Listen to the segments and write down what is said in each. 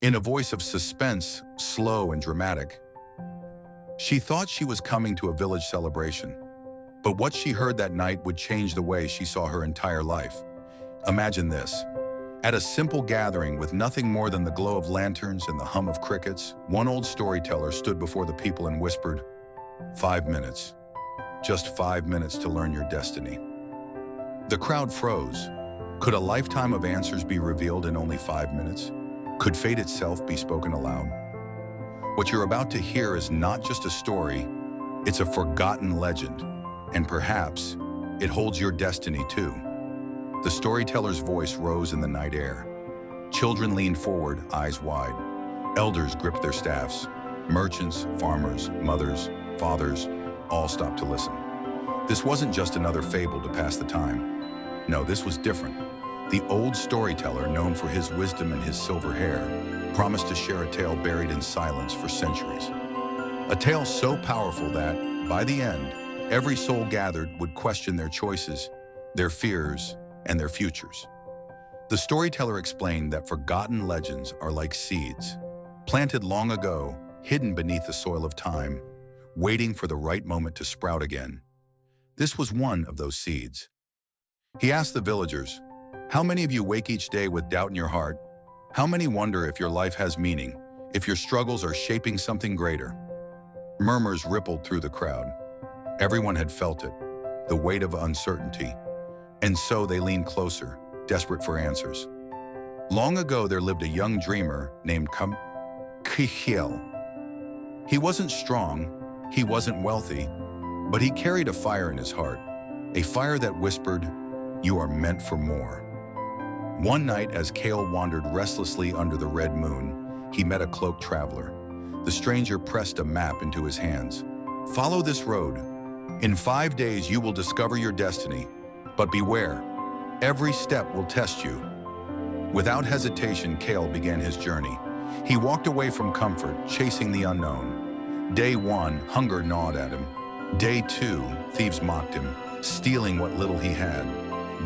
in a voice of suspense, slow and dramatic. She thought she was coming to a village celebration, but what she heard that night would change the way she saw her entire life. Imagine this. At a simple gathering with nothing more than the glow of lanterns and the hum of crickets, one old storyteller stood before the people and whispered, 5 minutes. Just 5 minutes to learn your destiny. The crowd froze. Could a lifetime of answers be revealed in only 5 minutes? Could fate itself be spoken aloud? What you're about to hear is not just a story, it's a forgotten legend, and perhaps it holds your destiny too. The storyteller's voice rose in the night air. Children leaned forward, eyes wide. Elders gripped their staffs. Merchants, farmers, mothers, fathers, all stopped to listen. This wasn't just another fable to pass the time. No, this was different. The old storyteller, known for his wisdom and his silver hair, promised to share a tale buried in silence for centuries. A tale so powerful that, by the end, every soul gathered would question their choices, their fears, and their futures. The storyteller explained that forgotten legends are like seeds, planted long ago, hidden beneath the soil of time, waiting for the right moment to sprout again. This was one of those seeds. He asked the villagers, "How many of you wake each day with doubt in your heart? How many wonder if your life has meaning, if your struggles are shaping something greater?" Murmurs rippled through the crowd. Everyone had felt it, the weight of uncertainty. And so they leaned closer, desperate for answers. Long ago, there lived a young dreamer named Kiel. He wasn't strong, he wasn't wealthy, but he carried a fire in his heart, a fire that whispered, "You are meant for more." One night, as Kale wandered restlessly under the red moon, he met a cloaked traveler. The stranger pressed a map into his hands. "Follow this road. In 5 days, you will discover your destiny. But beware, every step will test you." Without hesitation, Kale began his journey. He walked away from comfort, chasing the unknown. Day 1, hunger gnawed at him. Day 2, thieves mocked him, stealing what little he had.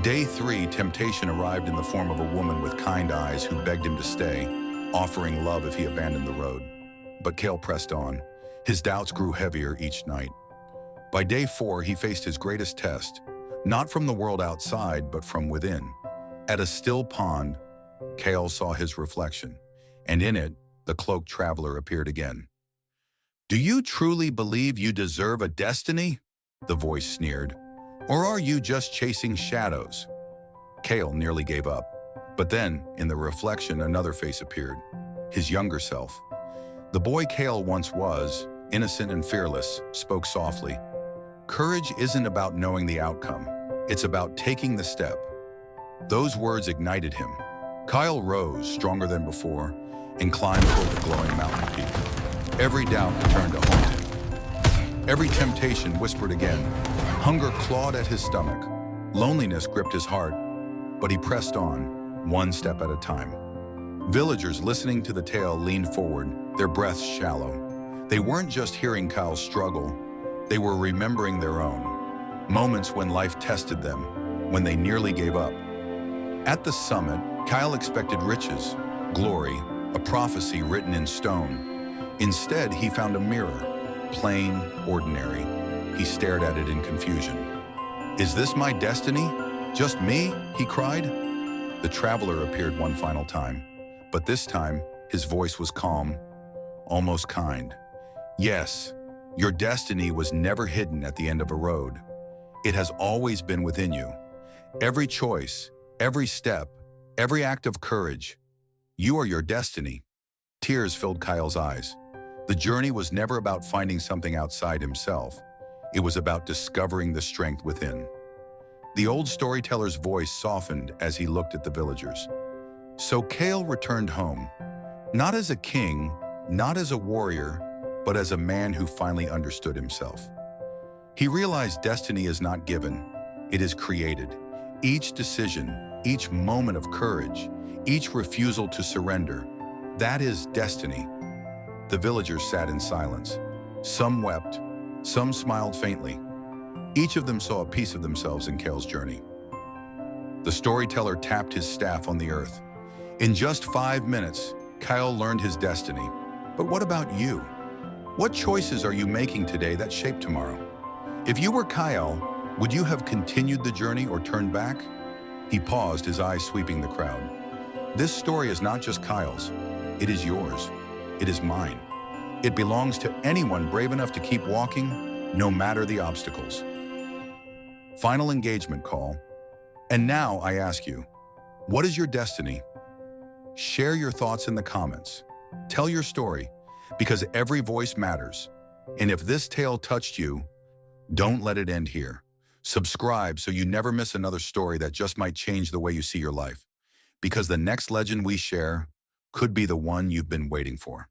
Day 3, temptation arrived in the form of a woman with kind eyes who begged him to stay, offering love if he abandoned the road. But Kale pressed on. His doubts grew heavier each night. By day 4, he faced his greatest test, not from the world outside, but from within. At a still pond, Kale saw his reflection, and in it, the cloaked traveler appeared again. "Do you truly believe you deserve a destiny?" the voice sneered. "Or are you just chasing shadows?" Kale nearly gave up. But then, in the reflection, another face appeared, his younger self. The boy Kale once was, innocent and fearless, spoke softly. "Courage isn't about knowing the outcome. It's about taking the step." Those words ignited him. Kyle rose, stronger than before, and climbed toward the glowing mountain peak. Every doubt returned to haunt him. Every temptation whispered again. Hunger clawed at his stomach. Loneliness gripped his heart. But he pressed on, one step at a time. Villagers listening to the tale leaned forward, their breaths shallow. They weren't just hearing Kyle's struggle. They were remembering their own. Moments when life tested them, when they nearly gave up. At the summit, Kyle expected riches, glory, a prophecy written in stone. Instead, he found a mirror, plain, ordinary. He stared at it in confusion. "Is this my destiny? Just me?" he cried. The traveler appeared one final time, but this time, his voice was calm, almost kind. "Yes, your destiny was never hidden at the end of a road. It has always been within you. Every choice, every step, every act of courage. You are your destiny." Tears filled Kyle's eyes. The journey was never about finding something outside himself. It was about discovering the strength within. The old storyteller's voice softened as he looked at the villagers. So Kale returned home, not as a king, not as a warrior, but as a man who finally understood himself. He realized destiny is not given, it is created. Each decision, each moment of courage, each refusal to surrender, that is destiny. The villagers sat in silence. Some wept, some smiled faintly. Each of them saw a piece of themselves in Kale's journey. The storyteller tapped his staff on the earth. In just 5 minutes, Kyle learned his destiny. But what about you? What choices are you making today that shape tomorrow? If you were Kyle, would you have continued the journey or turned back? He paused, his eyes sweeping the crowd. This story is not just Kyle's. It is yours. It is mine. It belongs to anyone brave enough to keep walking, no matter the obstacles. Final engagement call. And now I ask you, what is your destiny? Share your thoughts in the comments. Tell your story, because every voice matters. And if this tale touched you, don't let it end here. Subscribe so you never miss another story that just might change the way you see your life. Because the next legend we share could be the one you've been waiting for.